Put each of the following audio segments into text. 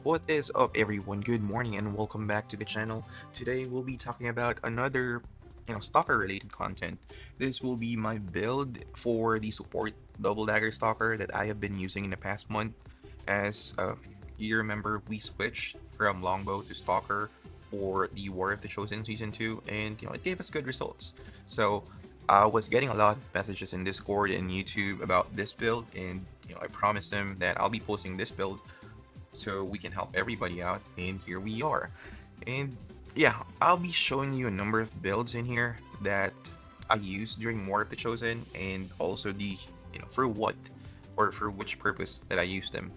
What is up, everyone? Good morning and welcome back to the channel. Today we'll be talking about another stalker related content. This will be my build for the support double dagger stalker that I have been using in the past month. As you remember, we switched from longbow to stalker for the War of the Chosen season 2, and it gave us good results. So I was getting a lot of messages in Discord and YouTube about this build, and I promised them that I'll be posting this build so we can help everybody out, and here we are. And yeah, I'll be showing you a number of builds in here that I used during War of the Chosen, and also the for what or for which purpose that I used them.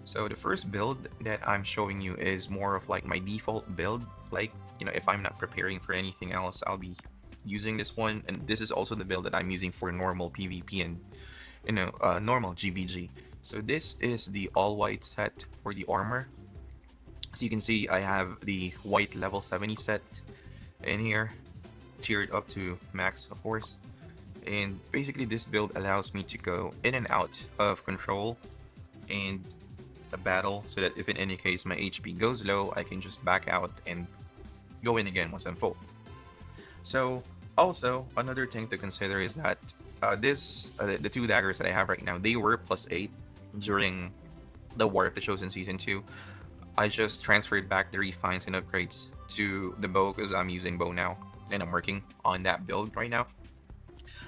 So the first build that I'm showing you is more of like my default build. Like, if I'm not preparing for anything else, I'll be using this one. And this is also the build that I'm using for normal PvP and normal GVG. So this is the all white set for the armor. So you can see I have the white level 70 set in here, tiered up to max, of course. And basically this build allows me to go in and out of control and a battle, so that if in any case my HP goes low, I can just back out and go in again once I'm full. So also another thing to consider is that the two daggers that I have right now, they were +8 during the War of the Chosen season 2. I just transferred back the refines and upgrades to the bow because I'm using bow now and I'm working on that build right now.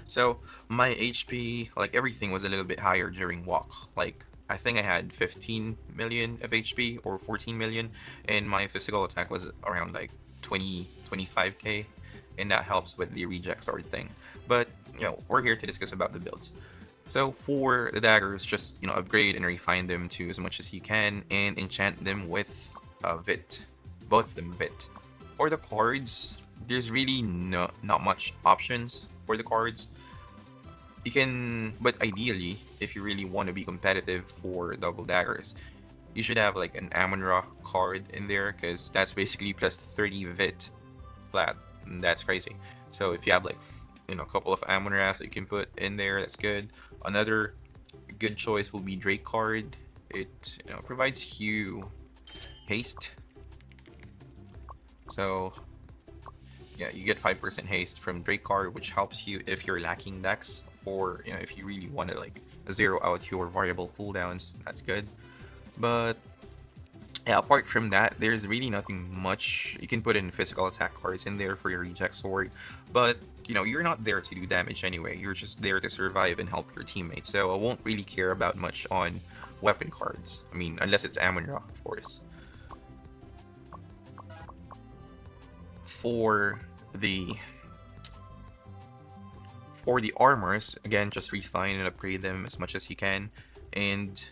So my HP, like everything, was a little bit higher during WOC. Like I think I had 15 million of HP or 14 million, and my physical attack was around like 25k, and that helps with the reject sword thing. But we're here to discuss about the builds. So for the daggers, just upgrade and refine them to as much as you can, and enchant them with Vit, both of them Vit. For the cards, there's really not much options for the cards. You can, but ideally, if you really want to be competitive for double daggers, you should have like an Amon-Ra card in there, because that's basically +30 Vit flat, and that's crazy. So if you have like a couple of Amon-Ras that you can put in there, that's good. Another good choice will be Drake card. It provides you haste, so yeah, you get 5% haste from Drake card, which helps you if you're lacking dex, or if you really want to like zero out your variable cooldowns. That's good. But yeah, apart from that, there's really nothing much. You can put in physical attack cards in there for your reject sword, but you're not there to do damage anyway. You're just there to survive and help your teammates. So I won't really care about much on weapon cards. I mean, unless it's Amon-Ra, of course. For the armors, again, just refine and upgrade them as much as you can. And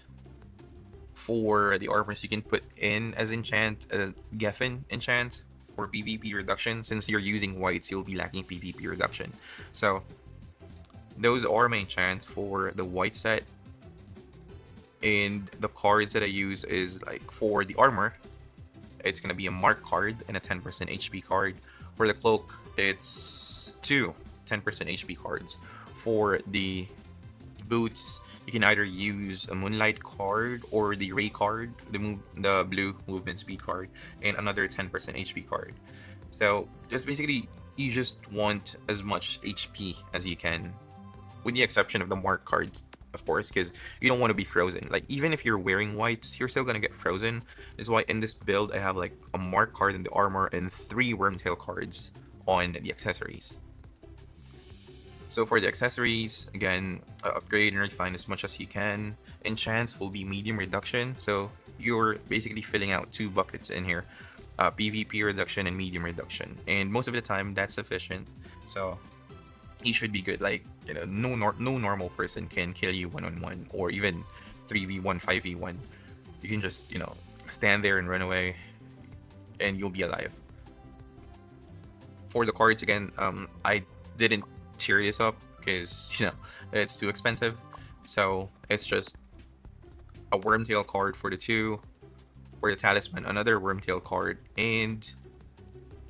for the armors, you can put in as enchant Geffen enchant for PvP reduction. Since you're using whites, you'll be lacking PvP reduction. So those are my enchants for the white set. And the cards that I use is like for the armor, it's gonna be a mark card and a 10% HP card. For the cloak, it's two 10% HP cards. For the boots, you can either use a Moonlight card or the Ray card, the blue movement speed card, and another 10% HP card. So just basically, you just want as much HP as you can, with the exception of the mark cards, of course, because you don't want to be frozen. Like, even if you're wearing whites, you're still gonna get frozen. That's why in this build I have like a mark card in the armor and 3 wormtail cards on the accessories. So for the accessories, again, upgrade and refine as much as you can. Enchants will be medium reduction, so you're basically filling out 2 buckets in here, PvP reduction and medium reduction, and most of the time that's sufficient. So he should be good. Like, no normal person can kill you 1-on-1 or even 3v1, 5v1. You can just stand there and run away, and you'll be alive. For the cards, again, I didn't tier this up because it's too expensive. So it's just a wormtail card for the 2. For the talisman, another wormtail card, and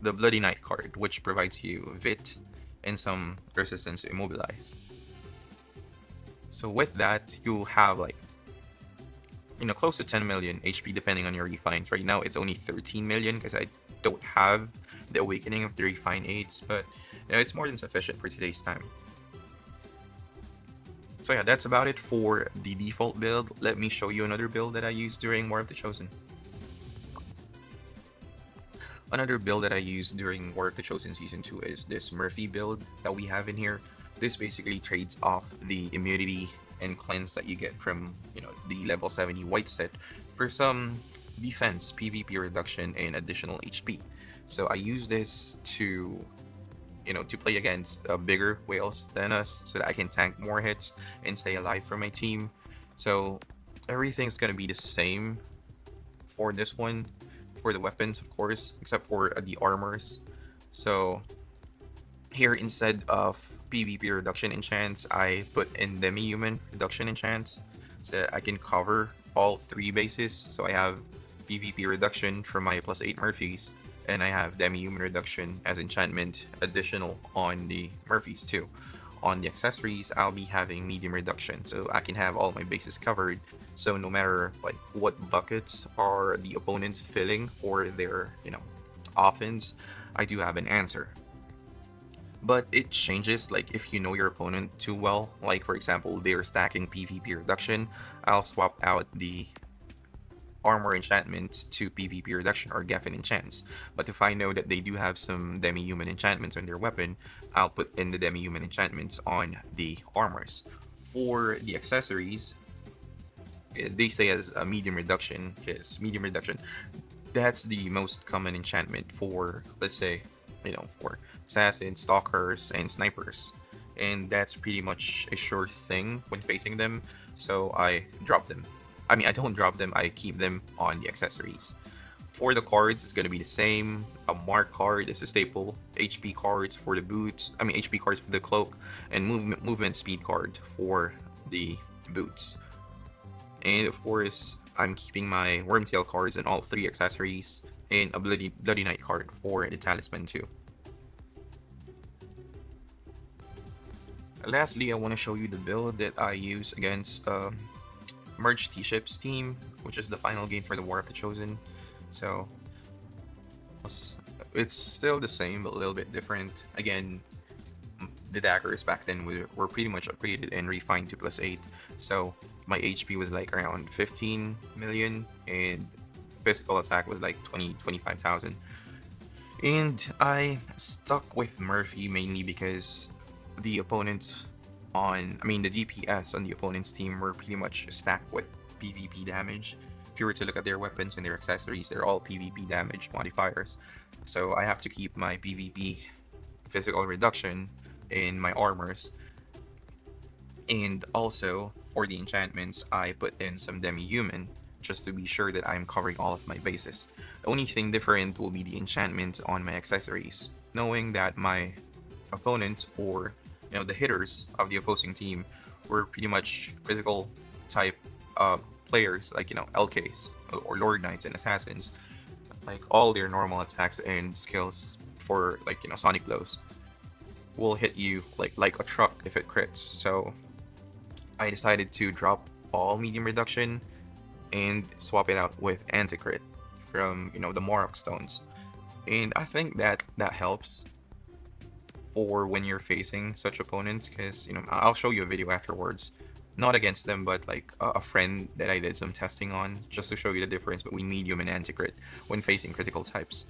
the Bloody Knight card, which provides you Vit and some resistance to immobilize. So with that, you'll have like close to 10 million HP depending on your refines. Right now it's only 13 million because I don't have the awakening of the refine 8s, but it's more than sufficient for today's time. So yeah, that's about it for the default build. Let me show you another build that I used during War of the Chosen. Another build that I used during War of the Chosen Season 2 is this Murphy build that we have in here. This basically trades off the immunity and cleanse that you get from, the level 70 white set for some defense, PvP reduction, and additional HP. So I use this to to play against bigger whales than us so that I can tank more hits and stay alive for my team. So everything's gonna be the same for this one, for the weapons of course, except for the armors. So here, instead of PvP reduction enchants, I put in demi-human reduction enchants so that I can cover all 3 bases. So I have PvP reduction from my +8 Murphys, and I have demi-human reduction as enchantment additional on the Murphys too. On the accessories, I'll be having medium reduction, so I can have all my bases covered. So no matter like what buckets are the opponents filling for their offense, I do have an answer. But it changes like if you know your opponent too well. Like for example, they're stacking PvP reduction, I'll swap out the armor enchantments to PvP reduction or Geffen enchants. But if I know that they do have some demi-human enchantments on their weapon, I'll put in the demi-human enchantments on the armors. For the accessories, they say as a medium reduction, because medium reduction, that's the most common enchantment for, let's say, for assassins, stalkers, and snipers. And that's pretty much a sure thing when facing them, so I drop them. I mean, I don't drop them, I keep them on the accessories. For the cards, it's going to be the same. A mark card is a staple. HP cards for the boots. I mean, HP cards for the cloak, and movement speed card for the boots. And of course, I'm keeping my Wormtail cards in all 3 accessories, and a Bloody Knight card for the talisman too. Lastly, I want to show you the build that I use against Merged T-Ships team, which is the final game for the War of the Chosen. So it's still the same, but a little bit different. Again, the daggers back then were pretty much upgraded and refined to +8, so my HP was like around 15 million and physical attack was like 25,000. And I stuck with Murphy mainly because the opponents the DPS on the opponent's team were pretty much stacked with PvP damage. If you were to look at their weapons and their accessories, they're all PvP damage modifiers. So I have to keep my PvP physical reduction in my armors. And also, for the enchantments, I put in some demi-human, just to be sure that I'm covering all of my bases. The only thing different will be the enchantments on my accessories, knowing that my opponents, or the hitters of the opposing team, were pretty much critical type players, like LKs or Lord Knights and Assassins. Like all their normal attacks and skills for Sonic blows will hit you like a truck if it crits. So I decided to drop all medium reduction and swap it out with anti-crit from the Morok stones. And I think that helps for when you're facing such opponents, because I'll show you a video afterwards, not against them, but like a friend that I did some testing on, just to show you the difference between medium and anti-crit when facing critical types.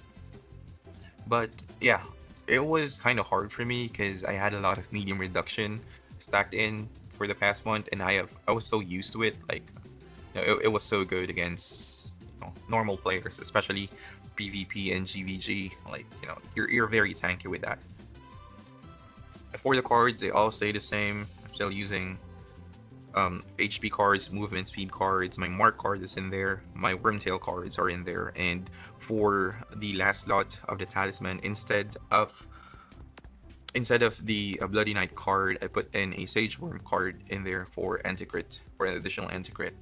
But yeah, it was kind of hard for me because I had a lot of medium reduction stacked in for the past month, and I was so used to it. Like it was so good against normal players, especially PvP and GVG. Like you're very tanky with that. For the cards, they all stay the same. I'm still using HP cards, movement speed cards. My mark card is in there. My Wormtail cards are in there. And for the last slot of the talisman, instead of the Bloody Knight card, I put in a Sage Worm card in there for anti-crit, for an additional anti-crit.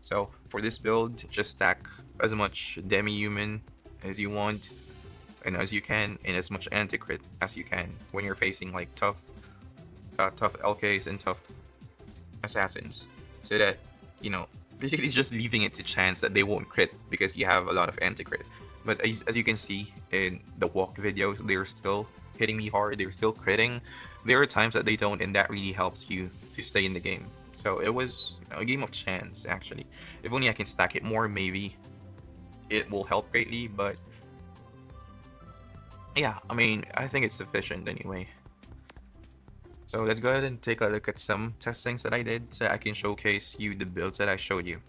So for this build, just stack as much demi-human as you want and as you can, and as much anti-crit as you can when you're facing like tough LKs and tough assassins, so that Basically, it's just leaving it to chance that they won't crit because you have a lot of anti-crit. But as you can see in the walk videos, they're still hitting me hard. They're still critting. There are times that they don't, and that really helps you to stay in the game. So it was, you know, a game of chance, actually. If only I can stack it more, maybe it will help greatly. But yeah, I mean, I think it's sufficient anyway. So let's go ahead and take a look at some testings that I did so I can showcase you the builds that I showed you.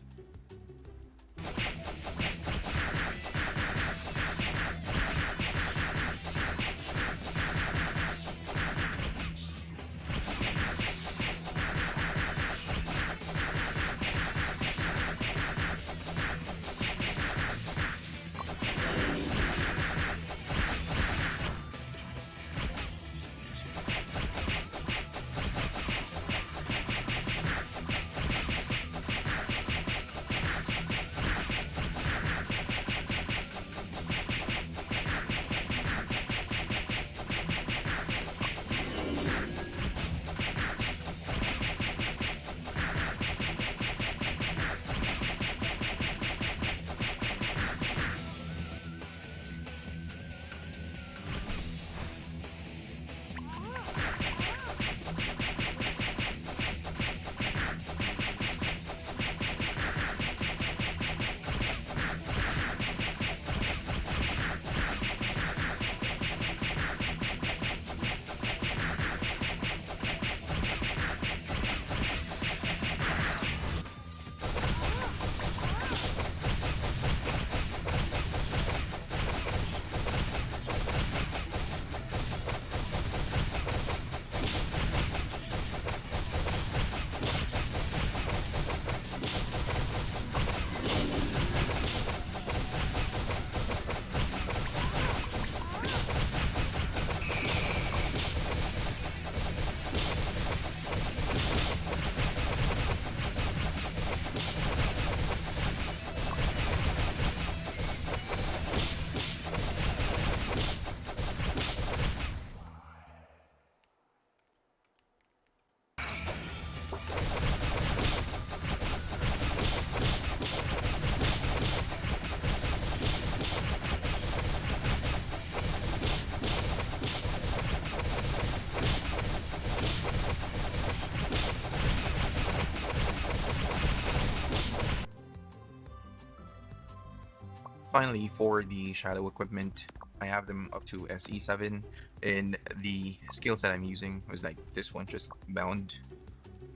Finally, for the shadow equipment, I have them up to SE7, and the skills that I'm using was like this one, just bound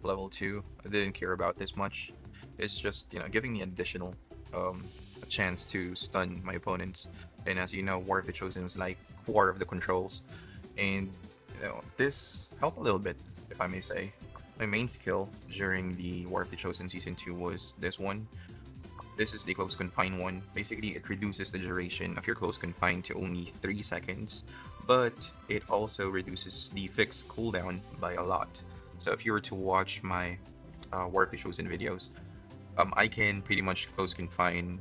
level 2. I didn't care about this much. It's just, you know, giving me additional a chance to stun my opponents. And as you know, War of the Chosen is like core of the controls, and you know, this helped a little bit, if I may say. My main skill during the War of the Chosen Season 2 was this one. This is the close confine one. Basically, it reduces the duration of your close confine to only 3 seconds, but it also reduces the fixed cooldown by a lot. So if you were to watch my War of the Chosen videos, I can pretty much close confine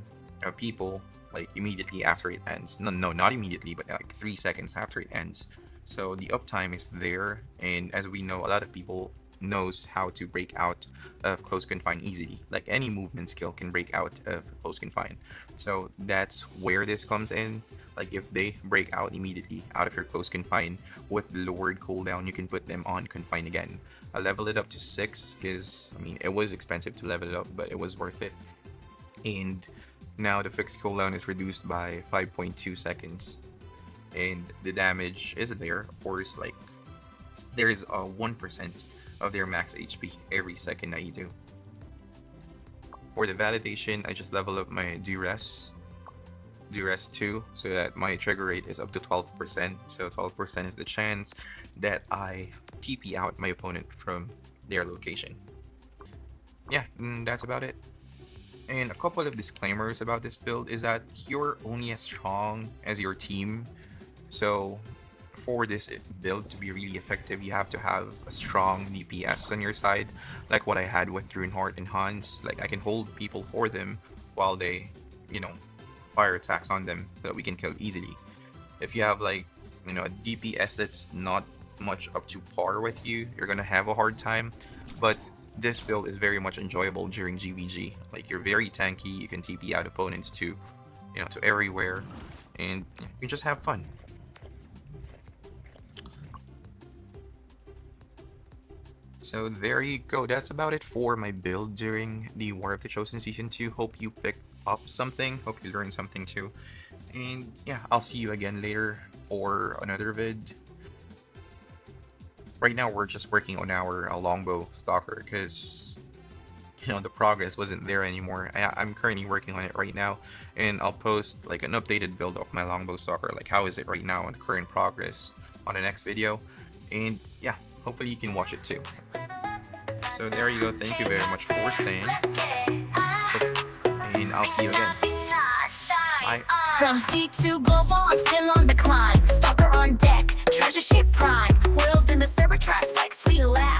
people like immediately after it ends. No, not immediately, but like 3 seconds after it ends. So the uptime is there, and as we know, a lot of people knows how to break out of close confine easily. Like any movement skill can break out of close confine. So that's where this comes in. Like if they break out immediately out of your close confine with the lowered cooldown, you can put them on confine again. I leveled it up to 6 because, I mean, it was expensive to level it up, but it was worth it. And now the fixed cooldown is reduced by 5.2 seconds. And the damage is there, of course, like there is a 1% of their max HP every second that you do. For the validation, I just level up my duress 2 so that my trigger rate is up to 12%. So 12% is the chance that I TP out my opponent from their location. Yeah, that's about it. And a couple of disclaimers about this build is that you're only as strong as your team. So for this build to be really effective, you have to have a strong DPS on your side, like what I had with Runehart and Hans. Like I can hold people for them while they, you know, fire attacks on them so that we can kill easily. If you have like, you know, a DPS that's not much up to par with you, you're gonna have a hard time. But this build is very much enjoyable during GVG. Like, you're very tanky, you can TP out opponents to, to everywhere, and you can just have fun. So there you go, that's about it for my build during the War of the Chosen Season 2. Hope you picked up something, hope you learned something too. And yeah, I'll see you again later for another vid. Right now we're just working on our longbow stalker because the progress wasn't there anymore. I'm currently working on it right now, and I'll post like an updated build of my longbow stalker, like how is it right now and current progress on the next video. And yeah, hopefully you can watch it too. So there you go, thank you very much for staying, and I'll see you again. Bye. From C2 Global, I'm still on the climb. Stalker on deck, treasure ship prime. Wheels in the server tracks like sweet laugh.